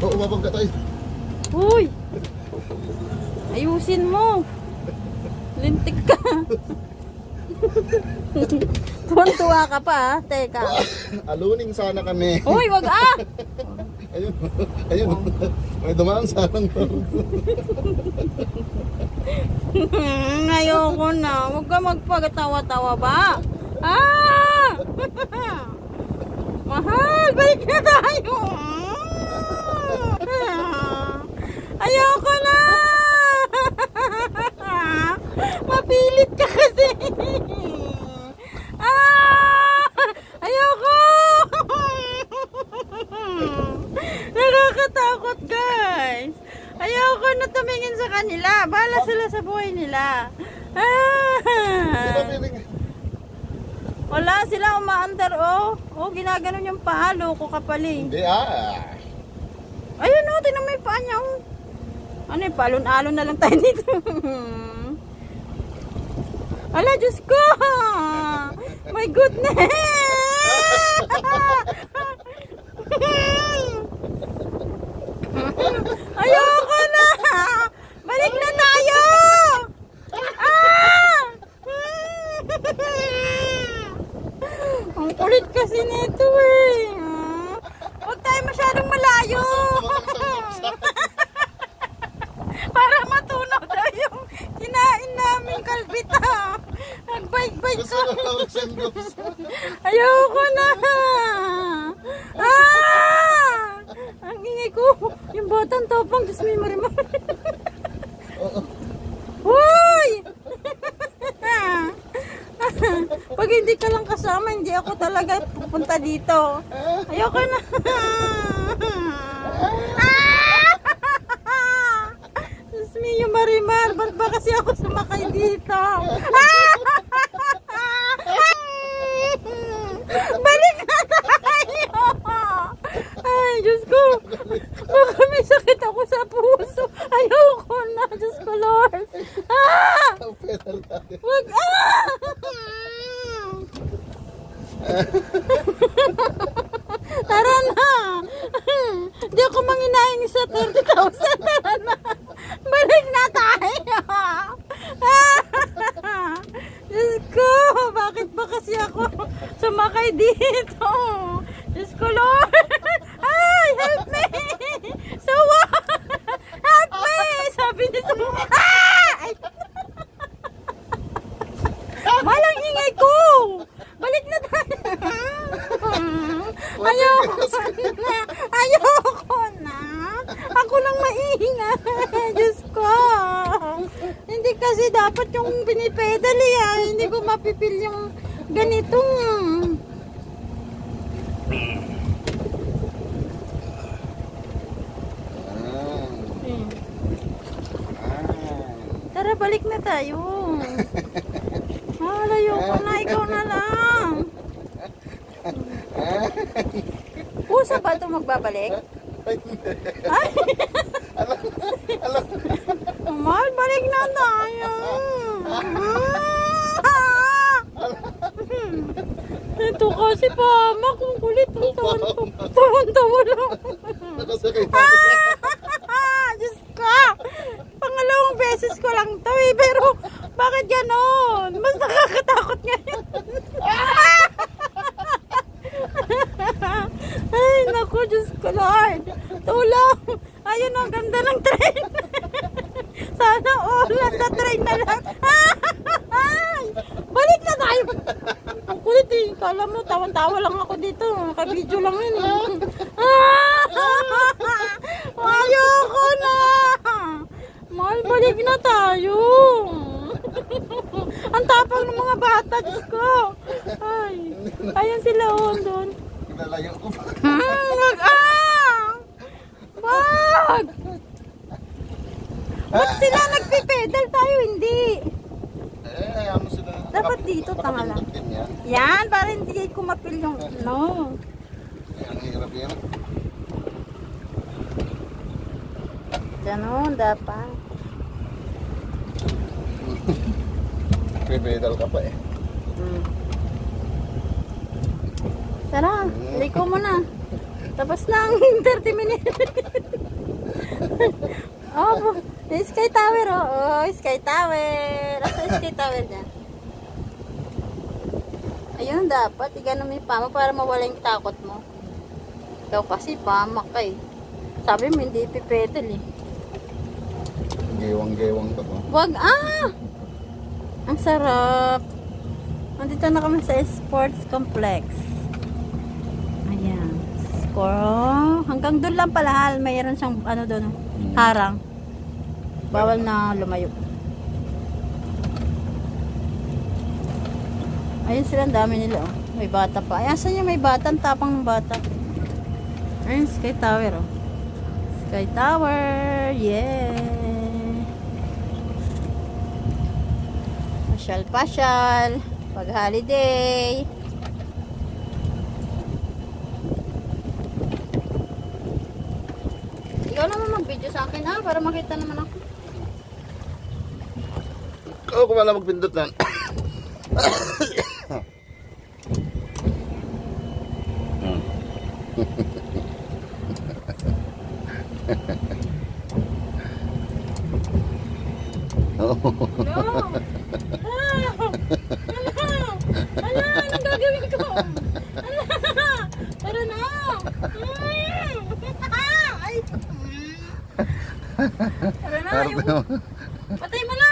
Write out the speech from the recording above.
Oo, umabang ka tayo. Uy! Ayusin mo. Lintik ka. Tuwan-tuwa ka pa, ha? Teka. Aluning sana kami. Uy, wag ah! Ayun, ayun. May dumaan sanang Ayoko na. Huwag ka magpagtawa-tawa ba? Ah! Mahal, balik na tayo. Ayoko na. Mapilit ka kasi. Ah! Ayoko. Nakakatakot, guys. Ayoko na tumingin sa kanila. Bahala sila sa buhay nila. Wala sila umaandar, oh. Oh, ginaganon yung paa. Loko ka pala eh. Hindi ah. Ayun, oh. Tingnan mo yung paa niya, oh. Ano yung palon-alon na lang tayo dito. Ala, Diyos ko. My goodness. Ayoko na. Balik na tayo. Ah! Ang kulit kasi nito eh. Huwag tayo masyadong malayo. Para matunaw daw yung kinain namin kalbita. Nagbike-bike ko. Ayoko na. Ah! Ang ingay ko. Yung batang tapang. Diyos may marimar. Hoy! Pag hindi ka lang kasama, hindi ako talaga pupunta dito. Ayoko na. Diyos may marimar. Ba't ba kasi ako sumakay dito? Balik na tayo! Ay, Diyos ko. Baka may sakit ako sa puso. Ayoko na, Diyos ko, Lord. Ah! Wag, ah! Tara na. Hindi ako manginain sa 30,000. Tara na. Balik na tayo. Diyos ko, bakit ba kasi ako sumakay dito? Diyos ko, Lord. Ay, help me. Sawa. Help me. Sabi niya sa ay! Malang ingay ko. Balik na tayo. Ayoko na. Ayoko na. Ako lang maingay. Diyos ko. Hindi kasi dapat yung pinipedal eh. Hindi ko mapipil yung ganitong. Tara, balik na tayo. Layo ko na. Ikaw na lang. Pusa ba ito magbabalik? Ay! Mahal, balik na tayo. Ito kasi pa, kung kulit. Tawan-tawa lang. Diyos ko. Pangalawang beses ko lang to eh. Pero bakit ganon? Mas nakakatakot ngayon. Ay, naku, Diyos ko, Lord. Tulong. Ayun, ang ganda ng train. Sana all nasa train na lang. Ay, balik na tayo. Ang kulit eh. Kala mo, tawan-tawa lang ako dito. Naka-video lang yun eh. Ayoko na. Mahal, balik na tayo. Ang tapang ng mga bata, Diyos ko. Ay, ayan sila doon. Nalayo ko pa. Wag wag! Ba't sila nagpipedal tayo? Hindi. Ayaw mo sila. Dapat dito, tanga lang. Yan, para hindi ko mapil yung no. Ang hirap yan. Ganon, dapat. Pipedal ka pa eh. Tara, liko mo na. Tapos na ang 30 minutes. Yung Sky Tower, oh. Sky Tower. Asa yung Sky Tower niya? Ayun, dapat. Igano mo yung pama para mawala yung takot mo. Ikaw kasi pamak ka eh. Sabi mo, hindi ipipedal eh. Gewang-gewang ka pa. Wag, Ang sarap. Nandito na kami sa sports complex. Ayan. Hanggang doon lang pala, mayroon siyang ano doon, harang. Bawal na lumayo. Ayun sila, ang dami nila oh. May bata pa. Ayan, saan yung may bata? Ang tapang ng bata. Ayun, Sky Tower oh. Sky Tower. Yeah. Pasyal. Pag holiday. Ikaw naman mag-video sa akin para makita naman ako. Ikaw kung wala magpindot na. Anong gagawin ko? Tara na! Ay! Tara na! Patay mo na!